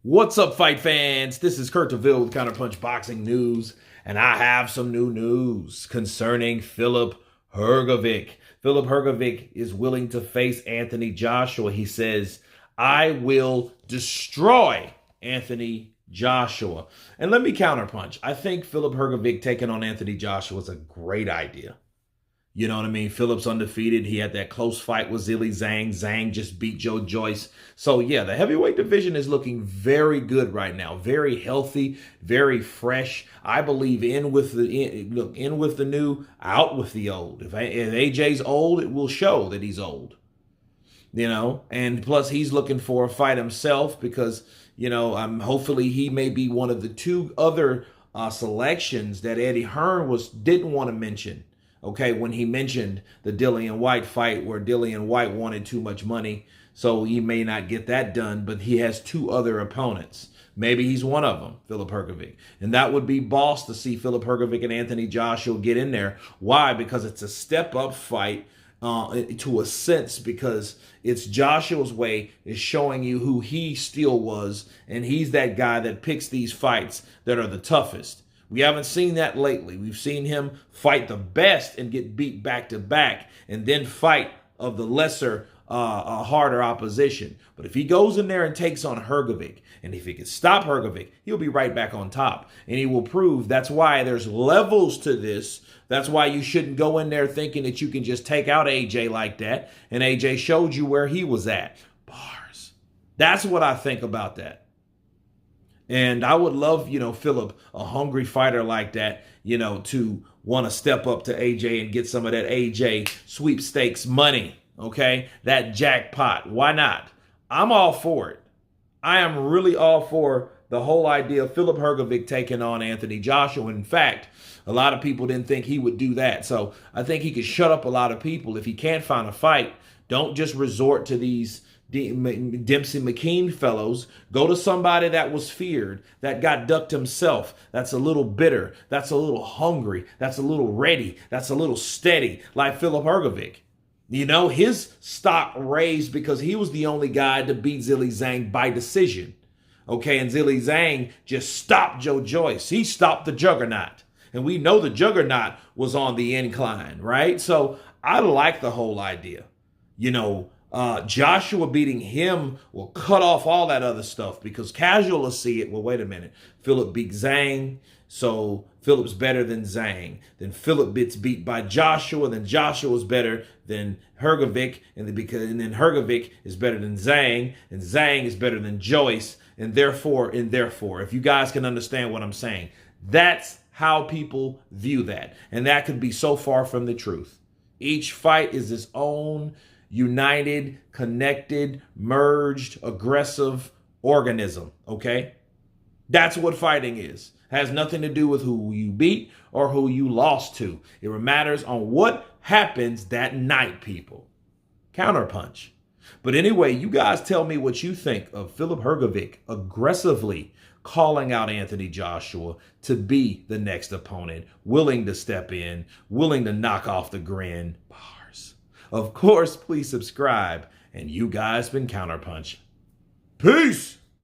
What's up, fight fans? This is Kurt DeVille with Counterpunch Boxing News, and I have some new news concerning Filip Hrgovic. Filip Hrgovic is willing to face Anthony Joshua. He says, I will destroy Anthony Joshua. And let me counterpunch. I think Filip Hrgovic taking on Anthony Joshua is a great idea. You know what I mean? Filip's undefeated. He had that close fight with Zhilei Zhang. Zhang just beat Joe Joyce. So, yeah, the heavyweight division is looking very good right now. Very healthy, very fresh. I believe in with the new, out with the old. If AJ's old, it will show that he's old. You know, and plus he's looking for a fight himself because, you know, hopefully he may be one of the two other selections that Eddie Hearn didn't want to mention. Okay, when he mentioned the Dillian White fight where Dillian White wanted too much money, so he may not get that done, but he has two other opponents. Maybe he's one of them, Filip Hrgovic. And that would be boss to see Filip Hrgovic and Anthony Joshua get in there. Why? Because it's a step-up fight to a sense, because it's Joshua's way is showing you who he still was, and he's that guy that picks these fights that are the toughest. We haven't seen that lately. We've seen him fight the best and get beat back to back and then fight of the lesser, harder opposition. But if he goes in there and takes on Hrgovic, and if he can stop Hrgovic, he'll be right back on top. And he will prove that's why there's levels to this. That's why you shouldn't go in there thinking that you can just take out AJ like that. And AJ showed you where he was at. Bars. That's what I think about that. And I would love, you know, Filip, a hungry fighter like that, you know, to want to step up to AJ and get some of that AJ sweepstakes money, okay? That jackpot. Why not? I'm all for it. I am really all for the whole idea of Filip Hrgovic taking on Anthony Joshua. In fact, a lot of people didn't think he would do that. So I think he could shut up a lot of people. If he can't find a fight, don't just resort to these Dempsey McKean fellows. Go to somebody that was feared, that got ducked himself, that's a little bitter, that's a little hungry, that's a little ready, that's a little steady, like Filip Hrgovic. You know, his stock raised because he was the only guy to beat Zhilei Zhang by decision. Okay, and Zhilei Zhang just stopped Joe Joyce. He stopped the juggernaut. And we know the juggernaut was on the incline, right? So I like the whole idea. You know, Joshua beating him will cut off all that other stuff because casual will see it. Well, wait a minute. Filip beat Zhang, so Filip's better than Zhang. Then Filip gets beat by Joshua, then Joshua's better than Hrgovic, and then Hrgovic is better than Zhang, and Zhang is better than Joyce, and therefore, if you guys can understand what I'm saying, that's how people view that. And that could be so far from the truth. Each fight is its own united, connected, merged, aggressive organism, okay? That's what fighting is. Has nothing to do with who you beat or who you lost to. It matters on what happens that night, people. Counterpunch. But anyway, you guys tell me what you think of Filip Hrgovic aggressively calling out Anthony Joshua to be the next opponent, willing to step in, willing to knock off the grin. Of course, please subscribe. And you guys been Counterpunch. Peace!